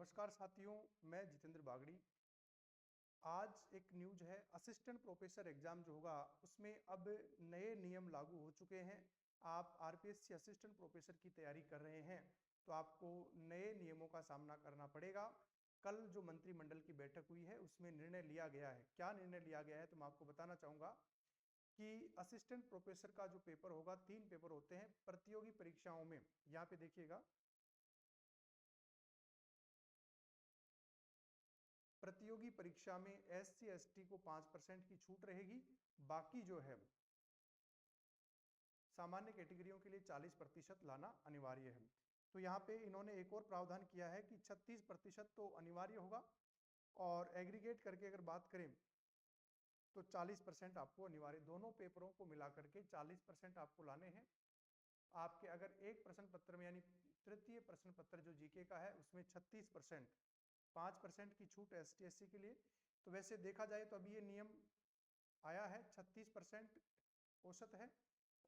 नमस्कार साथियों, मैं जितेंद्र बागड़ी। आज एक न्यूज है, असिस्टेंट प्रोफेसर एग्जाम जो होगा उसमें अब नए नियम लागू हो चुके हैं। आप आरपीएससी असिस्टेंट प्रोफेसर की तैयारी कर रहे हैं तो आपको नए नियमों का सामना करना पड़ेगा। कल जो मंत्रिमंडल की बैठक हुई है उसमें निर्णय लिया गया है। क्या निर्णय लिया गया है तो मैं आपको बताना चाहूंगा कि असिस्टेंट प्रोफेसर का जो पेपर होगा, 3 पेपर होते हैं प्रतियोगी परीक्षाओं में। यहाँ पे देखिएगा, प्रतियोगी परीक्षा में एससी एसटी को 5% की छूट रहेगी। बाकी जो है सामान्य कैटेगरियों के लिए 40% लाना अनिवार्य है। तो यहाँ पे इन्होंने एक और प्रावधान किया है कि 36% तो अनिवार्य होगा और एग्रीगेट करके अगर बात करें तो 40% आपको अनिवार्य, दोनों पेपरों को मिला करके 40% आपको लाने हैं। आपके अगर एक प्रश्न पत्र में यानी तृतीय प्रश्न पत्र जो जीके का है उसमें 36%, 5% की छूट एसटी एससी के लिए। तो वैसे देखा जाए तो अभी ये नियम आया है, 36% औसत है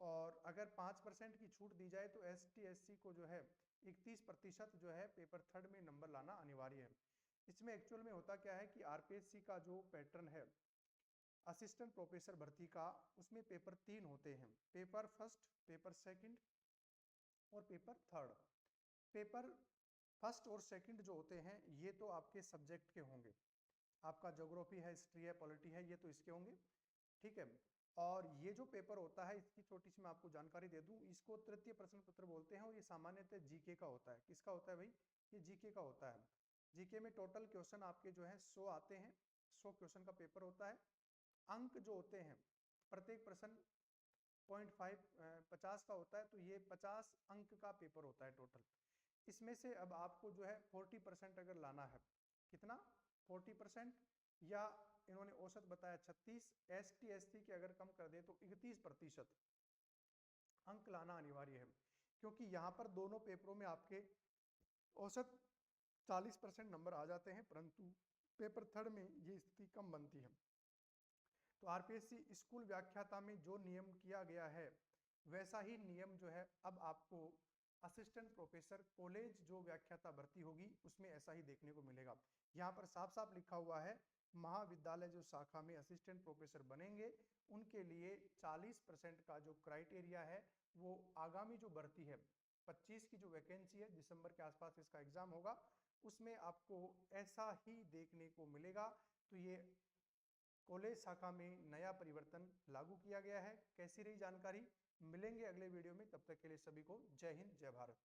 और अगर 5% की छूट दी जाए तो एसटी एससी को जो है 31% जो है पेपर थर्ड में नंबर लाना अनिवार्य है। इसमें एक्चुअल में होता क्या है कि आरपीएससी का जो पैटर्न है असिस्टेंट प्रोफेसर भर्ती का, उसमें पेपर 3 होते हैं, पेपर फर्स्ट, पेपर सेकंड और पेपर थर्ड। पेपर फर्स्ट और सेकंड जो होते हैं ये तो आपके सब्जेक्ट के होंगे, आपका ज्योग्राफी है, हिस्ट्री है, पॉलिटी है, ये तो इसके होंगे, ठीक है। और ये जो पेपर होता है इसकी छोटी सी मैं आपको जानकारी दे दूं, इसको तृतीय प्रश्न पत्र बोलते हैं और ये सामान्यतः जीके का होता है। किसका होता है भाई? ये जीके का होता है। जीके में टोटल क्वेश्चन आपके जो है 100 आते हैं, 100 क्वेश्चन का पेपर होता है। अंक जो होते हैं प्रत्येक प्रश्न 50 का होता है, तो ये 50 अंक का पेपर होता है टोटल। इसमें से अब आपको जो है 40% अगर लाना है, कितना? 40%, या इन्होंने औसत बताया 36, एसटी एससी के अगर कम कर दे तो 31% अंक लाना अनिवार्य है। क्योंकि यहाँ पर दोनों पेपरों में आपके औसत 40% नंबर आ जाते हैं, परंतु पेपर थर्ड में ये स्थिति कम बनती है। तो आरपीएससी स्कूल व्याख्याता में जो नियम किया गया है वैसा ही नियम जो है अब आपको असिस्टेंट प्रोफेसर कॉलेज जो व्याख्याता भर्ती होगी उसमें ऐसा ही देखने को मिलेगा। यहाँ पर साफ साफ लिखा हुआ है, महाविद्यालय जो शाखा में असिस्टेंट प्रोफेसर बनेंगे उनके लिए 40% का जो क्राइटेरिया है वो आगामी जो भर्ती है 25 की जो वैकेंसी है, दिसंबर के आसपास इसका एग्जाम होगा, उसमें आपको ऐसा ही देखने को मिलेगा। तो ये कॉलेज शाखा में नया परिवर्तन लागू किया गया है। कैसी रही जानकारी? मिलेंगे अगले वीडियो में, तब तक के लिए सभी को जय हिंद, जय भारत।